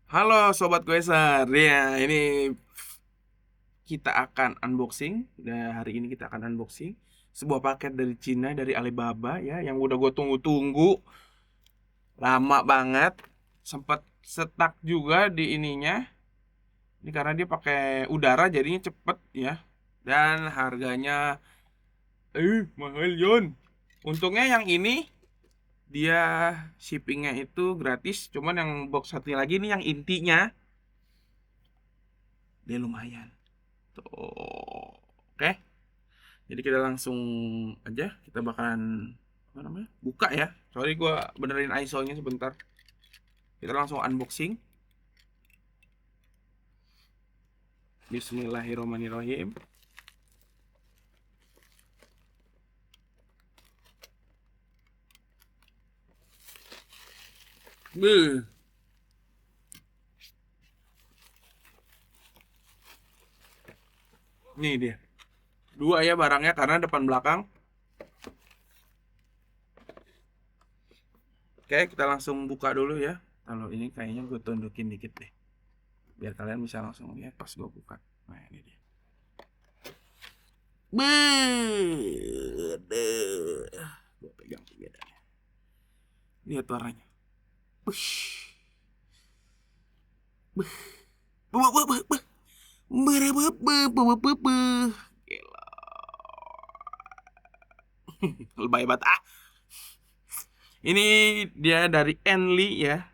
Halo Sobat Quasar, ya ini kita akan unboxing. Hari ini kita akan unboxing sebuah paket dari Cina, dari Alibaba ya, yang udah gue tunggu-tunggu lama banget. Sempat stuck juga di ininya. Ini karena dia pakai udara jadinya cepet ya. Dan harganya mahal Yon. Untungnya yang ini dia shippingnya itu gratis. Cuman yang box satu lagi nih yang intinya dia lumayan. Tuh. Oke. Jadi kita langsung aja, kita bakalan apa namanya? Buka ya. Sorry gua benerin ISO-nya sebentar. Kita langsung unboxing. Bismillahirrahmanirrahim. Beuh. Nih dia. Dua ya barangnya karena depan belakang. Oke, kita langsung buka dulu ya. Kalau ini kayaknya gue tunjukin dikit deh. Biar kalian bisa langsung lihat pas gue buka. Nah, ini dia. Beuh. Gue pegang bedanya. Lihat warnanya. Wush. Beuh. Beuh, beuh, beuh, beuh. Beuh, beuh, beuh, beuh, beuh, beuh. Gila. Lebay banget. Ini dia dari Enli ya.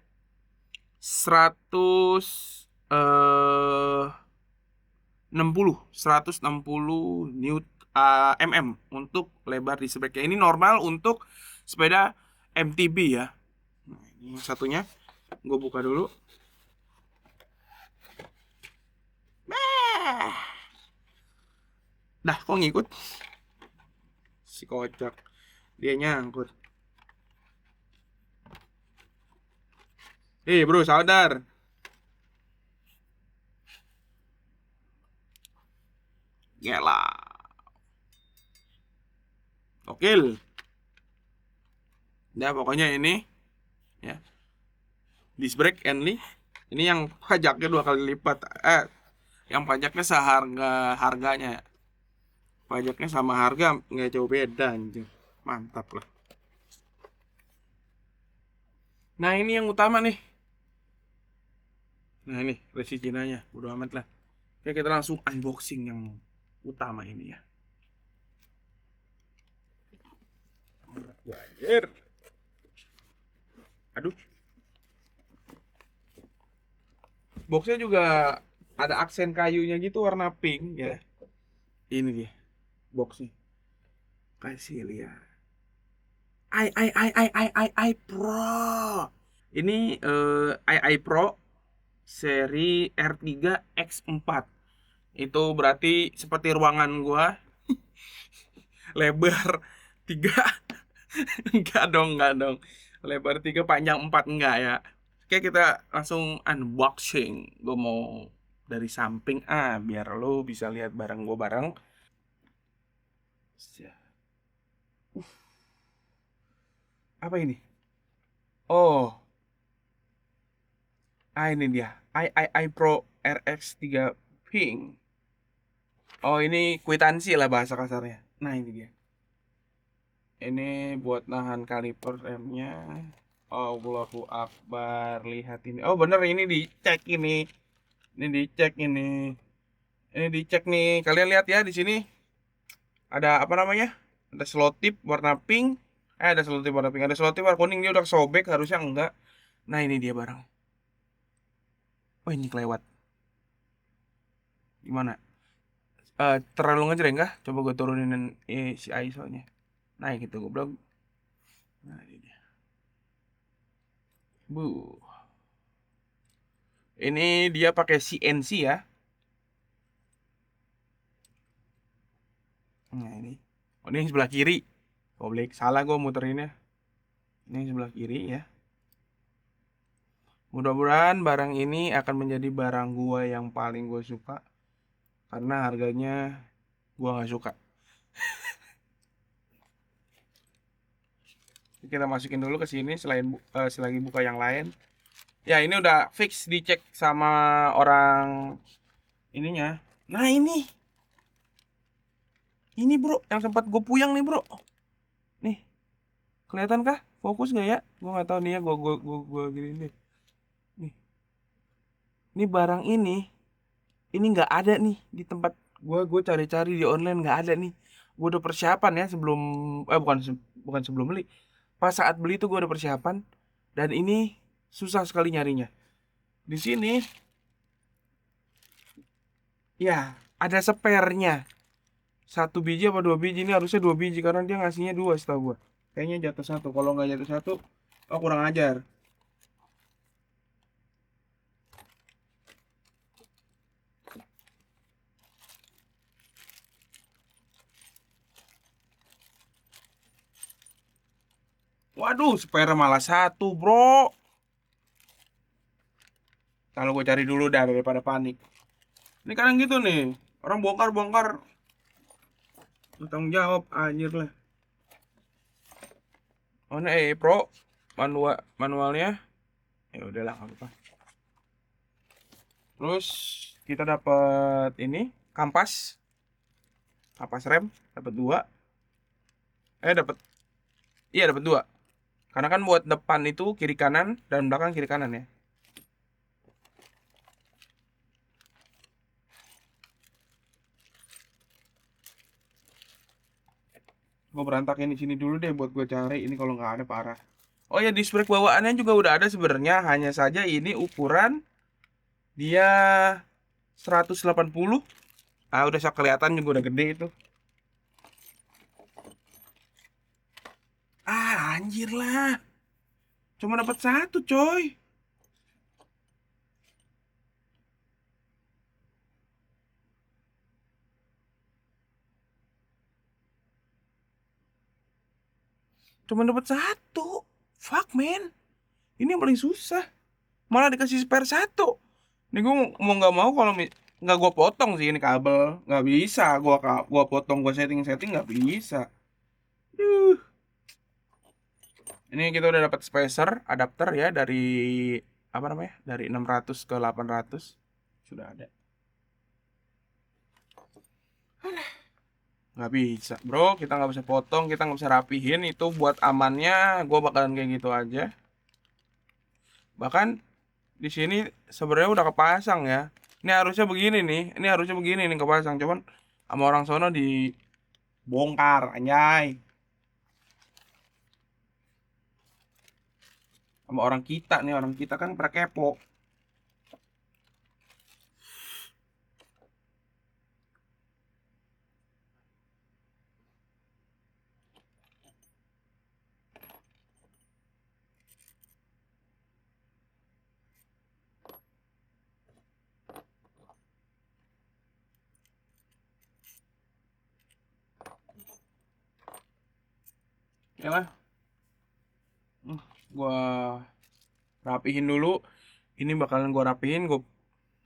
100 eh 160 mm untuk lebar di speknya. Ini normal untuk sepeda MTB ya. Nah, ini satunya gue buka dulu. Dah kok ngikut si kocak. Dia nyangkut. Bro, sadar. Gila. Okil. Ya pokoknya ini ya. Disc brake Enli. Ini yang pajaknya 2 kali lipat. Yang pajaknya harganya. Pajaknya sama harga nggak jauh beda anjir. Mantap lah. Nah ini yang utama nih. Nah ini resi Cinanya. Bodo amat lah. Oke kita langsung unboxing yang utama ini ya. Anjir. Aduh. Boxnya juga ada aksen kayunya gitu warna pink ya. Ini dia boxnya. Kasih lihat. I Pro. Ini I Pro seri R3X4. Itu berarti seperti ruangan gua lebar 3. Enggak dong. Lebar 3 panjang 4 enggak ya. Oke, kita langsung unboxing. Gue mau dari samping biar lo bisa lihat barang gue bareng. Apa ini? Oh, ini dia. I Pro RX3 Pink. Oh, ini kwitansi lah bahasa kasarnya. Nah, ini dia. Ini buat nahan kaliper remnya. Allahu Akbar. Lihat ini. Oh, bener ini dicek ini. Ini dicek ini. Ini dicek nih. Kalian lihat ya di sini ada apa namanya? Ada selotip warna pink. Ada selotip warna pink. Ada selotip warna kuning. Dia udah sobek harusnya enggak. Nah, ini dia barang. Oh, ini kelewat. Gimana? Terlalu ngejreng kah? Coba gue turunin si ISO-nya. Naik gitu gue bilang. Nah, ini dia. Bu. Ini dia pakai CNC ya. Nah, ini. Oh, ini yang sebelah kiri. Goblok, salah gue muterinnya. Ini yang sebelah kiri ya. Mudah-mudahan barang ini akan menjadi barang gua yang paling gue suka karena harganya gua nggak suka. Kita masukin dulu ke sini selagi buka yang lain. Ya ini udah fix dicek sama orang ininya. Nah ini bro, yang sempat gue puyang nih bro. Nih, kelihatan kah? Fokus nggak ya? Gue nggak tahu nih ya. Gue gini nih. Nih, ini barang ini nggak ada nih di tempat gue cari-cari di online nggak ada nih. Gue udah persiapan ya sebelum bukan sebelum beli. Pas saat beli tuh gue udah persiapan dan ini susah sekali nyarinya. Di sini ya ada sparenya. Satu biji apa dua biji, ini harusnya dua biji karena dia ngasihnya dua setahu gua. Kayaknya jatuh satu. Kalau nggak jatuh satu, oh kurang ajar. Waduh, spare malah satu bro. Kalau gue cari dulu dah daripada panik. Ini kadang gitu nih, orang bongkar-bongkar bertanggung jawab anjir lah. Oh ini Pro manualnya ya udahlah nggak apa-apa. Terus kita dapat ini kampas kampas rem dapat dua. Dapat, iya dapat dua. Karena kan buat depan itu kiri kanan dan belakang kiri kanan ya. Gue berantakin di sini dulu deh buat gue cari ini kalau nggak ada parah. Oh ya disc brake bawaannya juga udah ada sebenarnya, hanya saja ini ukuran dia 180. Ah udah bisa kelihatan juga udah gede itu. Ah anjir lah. Cuma dapat satu coy. Cuma dapat satu. Fuck man. Ini yang paling susah. Malah dikasih spare satu. Ini gue mau nggak mau kalau nggak gue potong sih ini kabel, nggak bisa. Gua potong, gue setting nggak bisa. Duh. Ini kita udah dapat spacer adapter ya dari apa namanya? Dari 600 ke 800 sudah ada. Nggak bisa, bro. Kita nggak bisa potong, kita nggak bisa rapihin. Itu buat amannya, gue bakalan kayak gitu aja. Bahkan di sini sebenarnya udah kepasang ya. Ini harusnya begini nih. Ini harusnya begini nih kepasang. Cuman sama orang sono dibongkar, anjay. Sama orang kita nih, orang kita kan pada kepo. Ya lah, gua rapihin dulu. Ini bakalan gua rapihin, gua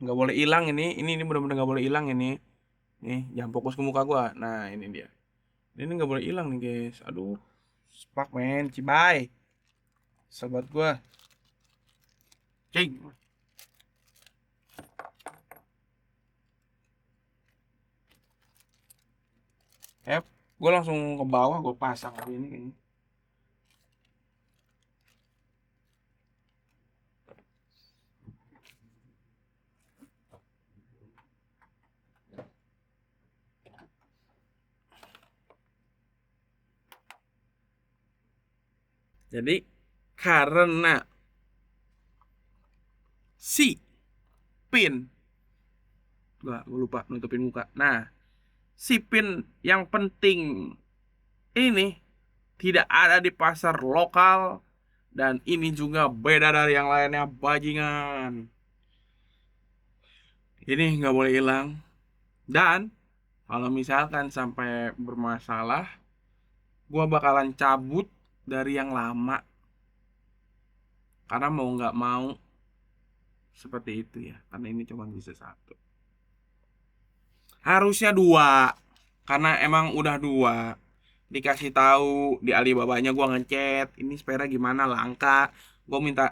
nggak boleh hilang ini benar-benar nggak boleh hilang ini. Nih, jangan fokus ke muka gua. Nah, ini dia. Ini nggak boleh hilang nih, guys. Aduh, spak men, cibai. Sobat gua. Cing. Gue langsung ke bawah, gue pasang lagi ini kayaknya. Jadi karena si pin, gue lupa nutupin muka. Nah, si pin yang penting ini tidak ada di pasar lokal dan ini juga beda dari yang lainnya bajingan. Ini nggak boleh hilang dan kalau misalkan sampai bermasalah, gua bakalan cabut dari yang lama karena mau nggak mau seperti itu ya, karena ini cuma bisa satu. Harusnya dua, karena emang udah dua. Dikasih tahu di Alibabanya gua ngechat, ini sepeda gimana langka. Gua minta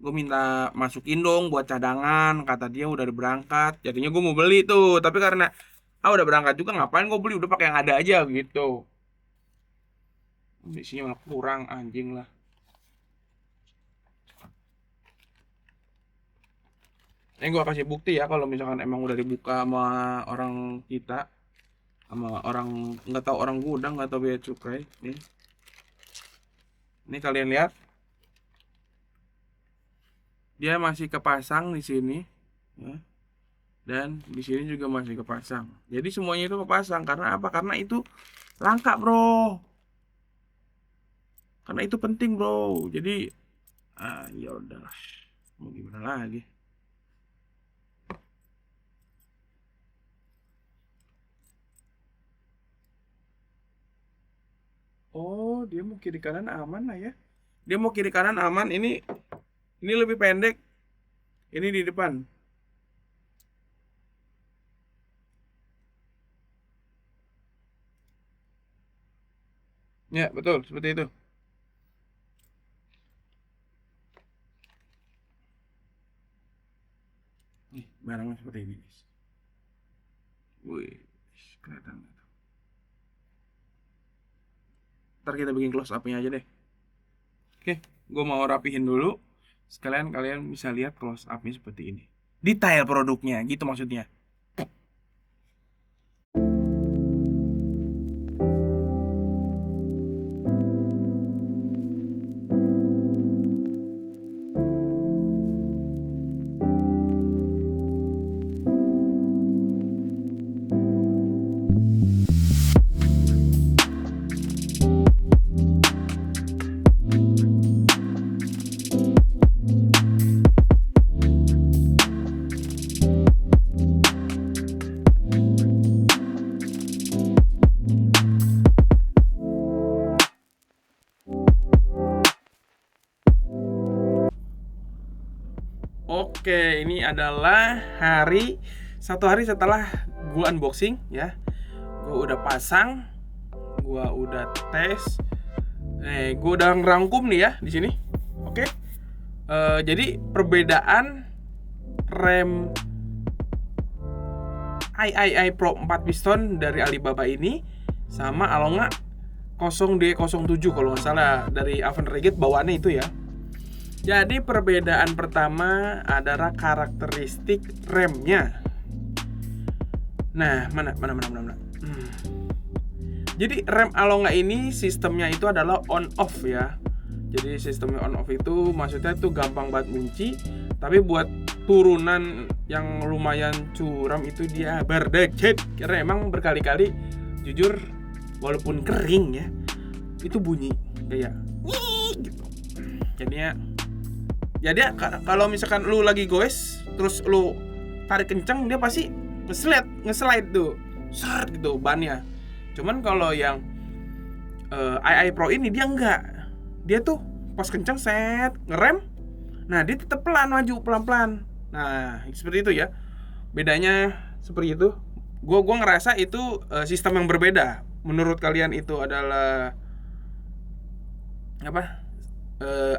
Gue minta masukin dong buat cadangan, kata dia udah berangkat. Jadinya gue mau beli tuh, tapi karena udah berangkat juga, ngapain gue beli, udah pakai yang ada aja gitu. Isinya malah kurang, anjing lah. Ini gue kasih bukti ya kalau misalkan emang udah dibuka sama orang kita, sama orang nggak tahu, orang gudang nggak tahu bea cukai. Ini kalian lihat, dia masih kepasang di sini, ya. Dan di sini juga masih kepasang. Jadi semuanya itu kepasang karena apa? Karena itu langka, bro. Karena itu penting, bro. Jadi ya udahlah, mau gimana lagi. Oh, dia mau kiri kanan aman lah ya. Dia mau kiri kanan aman. Ini lebih pendek. Ini di depan. Ya, betul, seperti itu. Nih, barangnya seperti ini, guys. Wih, kelihatan. Ntar kita bikin close up-nya aja deh. Oke, gue mau rapihin dulu. Sekalian kalian bisa lihat close up-nya seperti ini. Detail produknya, gitu maksudnya. Oke, ini adalah satu hari setelah gua unboxing ya. Gua udah pasang, gua udah tes. Gua udah ngerangkum nih ya di sini. Oke. Jadi perbedaan rem i Pro 4 piston dari Alibaba ini sama Alonga 0D07 kalau nggak salah, dari Avantreget bawaannya itu ya. Jadi perbedaan pertama adalah karakteristik remnya. Nah, mana. Jadi rem Alonga ini sistemnya itu adalah on off ya. Jadi sistemnya on off itu maksudnya tuh gampang banget kunci, tapi buat turunan yang lumayan curam itu dia berdecet. Karena emang berkali-kali jujur walaupun kering ya, itu bunyi kayak gitu. Jadinya jadi kalau misalkan lu lagi goes terus lu tarik kencang, dia pasti ngeslide tuh seret gitu bannya. Cuman kalau yang i Pro ini dia enggak, dia tuh pas kencang set ngerem, nah dia tetap pelan, maju pelan-pelan. Nah seperti itu ya, bedanya seperti itu. Gua ngerasa itu sistem yang berbeda. Menurut kalian itu adalah apa?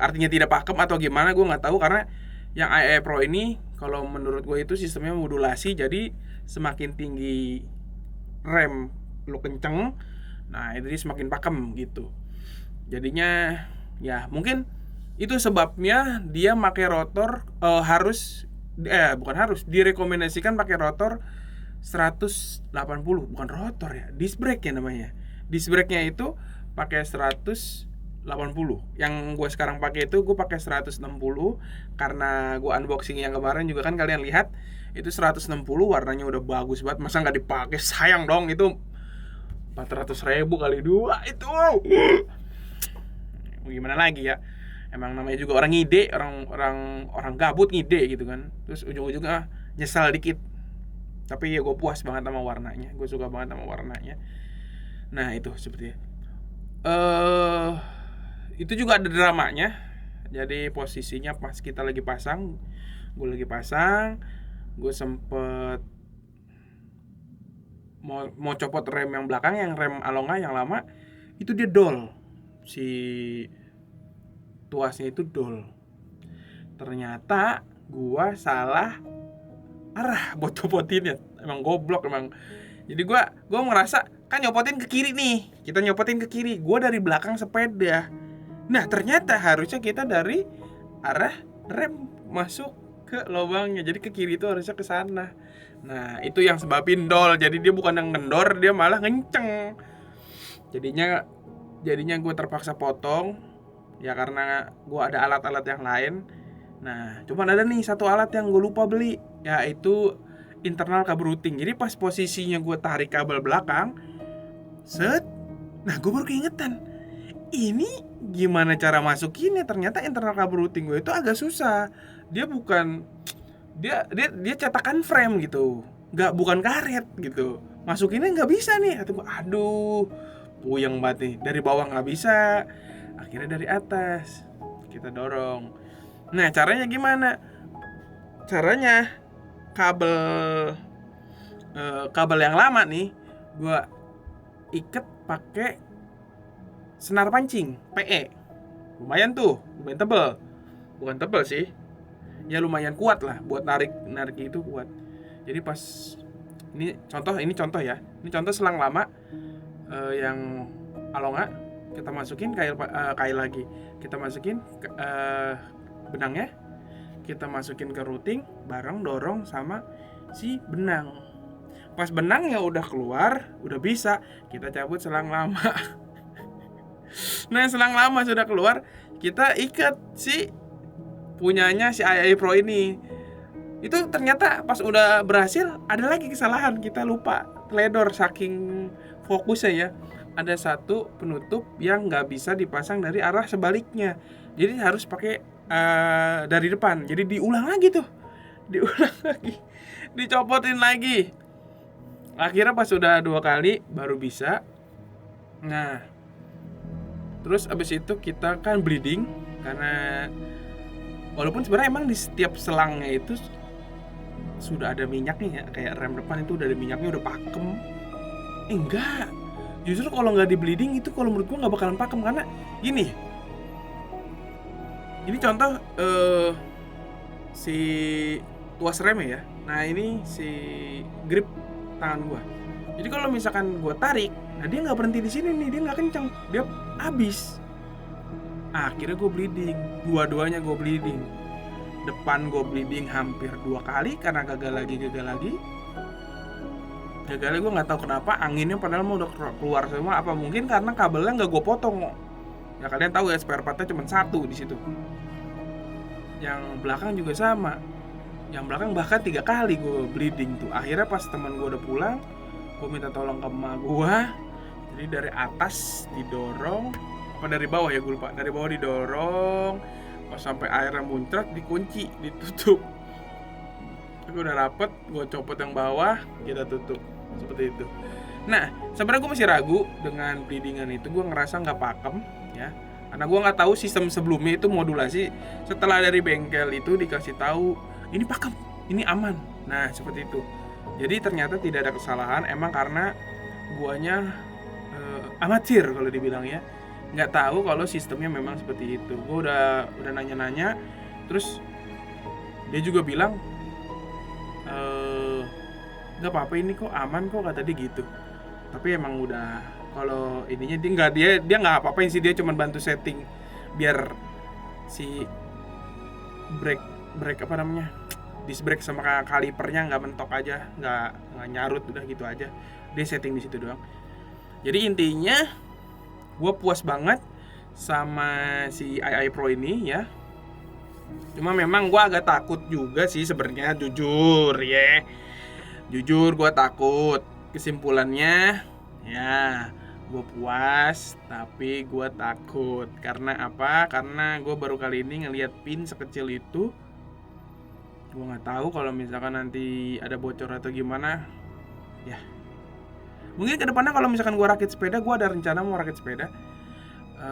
Artinya tidak pakem atau gimana, gue nggak tahu. Karena yang i Pro ini kalau menurut gue itu sistemnya modulasi, jadi semakin tinggi rem lu kenceng, nah itu semakin pakem gitu. Jadinya ya mungkin itu sebabnya dia pakai rotor bukan harus direkomendasikan pakai rotor 180, bukan rotor ya, disc brake ya namanya. Disc brake-nya itu pakai 180. Yang gue sekarang pakai itu gue pakai 160 karena gue unboxing yang kemarin juga kan kalian lihat itu 160 warnanya udah bagus banget, masa nggak dipakai, sayang dong. Itu 400.000 kali 2 itu. Gimana lagi ya, emang namanya juga orang ngide, orang gabut ngide gitu kan, terus ujung-ujungnya nyesal dikit. Tapi ya gue puas banget sama warnanya, gue suka banget sama warnanya. Nah itu seperti itu juga ada dramanya. Jadi posisinya pas kita lagi pasang, gue sempet mau copot rem yang belakang, yang rem Alonga yang lama itu dia dol, si tuasnya itu dol. Ternyata gua salah arah buat nyopotinnya. Emang goblok emang. Jadi gua ngerasa kan nyopotin ke kiri nih. Kita nyopotin ke kiri. Gua dari belakang sepeda. Nah, ternyata harusnya kita dari arah rem masuk ke lubangnya. Jadi ke kiri itu harusnya ke sana. Nah, itu yang sebabin dol. Jadi dia bukan yang ngendor, dia malah ngenceng. Jadinya gue terpaksa potong. Ya karena gue ada alat-alat yang lain. Nah, cuman ada nih satu alat yang gue lupa beli, yaitu internal carbureting. Jadi pas posisinya gue tarik kabel belakang, set, nah gue baru keingetan, ini gimana cara masukinnya? Ternyata internal carbureting gue itu agak susah. Dia bukan dia cetakan frame gitu, bukan karet gitu. Masukinnya nggak bisa nih. Aduh, puyeng banget nih. Dari bawah nggak bisa, akhirnya dari atas kita dorong. Nah, caranya gimana? Caranya kabel yang lama nih gua iket pakai senar pancing PE. Lumayan tebel. Bukan tebel sih. Ya lumayan kuat lah buat narik itu kuat. Jadi pas ini contoh ya. Ini contoh selang lama yang alonga, kita masukin kail lagi. Kita masukin benangnya, kita masukin ke routing, bareng dorong sama si benang. Pas benangnya udah keluar, udah bisa, kita cabut selang lama. Nah, selang lama sudah keluar, kita ikat si punyanya si AI Pro ini. Itu ternyata pas udah berhasil, ada lagi kesalahan, kita lupa teledor saking fokusnya ya. Ada satu penutup yang nggak bisa dipasang dari arah sebaliknya, jadi harus pakai dari depan. Jadi diulang lagi, dicopotin lagi. Akhirnya pas udah 2 kali baru bisa. Nah, terus abis itu kita kan bleeding, karena walaupun sebenarnya emang di setiap selangnya itu sudah ada minyaknya ya, kayak rem depan itu udah ada minyaknya, udah pakem. Enggak, justru kalau nggak di bleeding itu kalau menurut gua nggak bakalan pakem. Karena gini, ini contoh si tuas remnya ya. Nah, ini si grip tangan gua. Jadi kalau misalkan gua tarik, nah dia nggak berhenti di sini nih, dia nggak kencang, dia habis. Akhirnya gua bleeding, dua-duanya gua bleeding. Depan gua bleeding hampir 2 kali karena gagal lagi. Gagalnya gua nggak tahu kenapa, anginnya padahal mau udah keluar semua. Apa mungkin karena kabelnya nggak gua potong? Ya kalian tahu ya, spare partnya cuma 1 di situ. Yang belakang juga sama. Yang belakang bahkan 3 kali gue bleeding tuh. Akhirnya pas teman gue udah pulang, gue minta tolong ke emak gue. Jadi dari atas didorong, apa dari bawah ya gue lupa. Dari bawah didorong, pas sampai airnya muncrat dikunci, ditutup. Gue udah rapet, gue copot yang bawah, kita tutup seperti itu. Nah, sebenarnya gue masih ragu dengan bleedingan itu. Gue ngerasa nggak pakem ya, karena gue nggak tahu sistem sebelumnya itu modulasi. Setelah dari bengkel itu dikasih tahu ini pakem, ini aman. Nah, seperti itu. Jadi ternyata tidak ada kesalahan. Emang karena guanya amatir kalau dibilang ya, nggak tahu kalau sistemnya memang seperti itu. Gue udah nanya-nanya, terus dia juga bilang nggak apa-apa, ini kok aman kok, kata dia gitu. Tapi emang udah, kalau ininya dia nggak apa-apain sih, dia cuma bantu setting biar si brake apa namanya, disc brake sama kalipernya nggak mentok aja, nggak nyarut, udah gitu aja. Dia setting di situ doang. Jadi intinya gue puas banget sama si AI Pro ini ya. Cuma memang gue agak takut juga sih sebenarnya, jujur gue takut. Kesimpulannya ya, gue puas tapi gue takut. Karena apa? Karena gue baru kali ini ngelihat pin sekecil itu. Gue nggak tahu kalau misalkan nanti ada bocor atau gimana ya. Mungkin kedepannya kalau misalkan gue rakit sepeda, gue ada rencana mau rakit sepeda,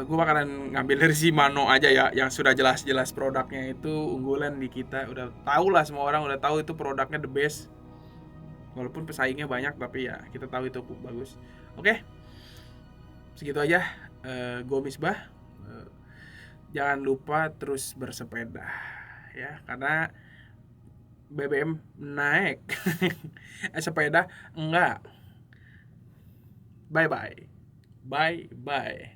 gue bakalan ngambil dari Shimano aja ya, yang sudah jelas-jelas produknya itu unggulan di kita. Udah tahu lah, semua orang udah tahu itu produknya the best. Walaupun pesaingnya banyak, tapi ya kita tahu itu bagus. Oke, segitu aja. Gue Misbah. Jangan lupa terus bersepeda ya, karena BBM naik. Sepeda enggak. Bye bye. Bye bye.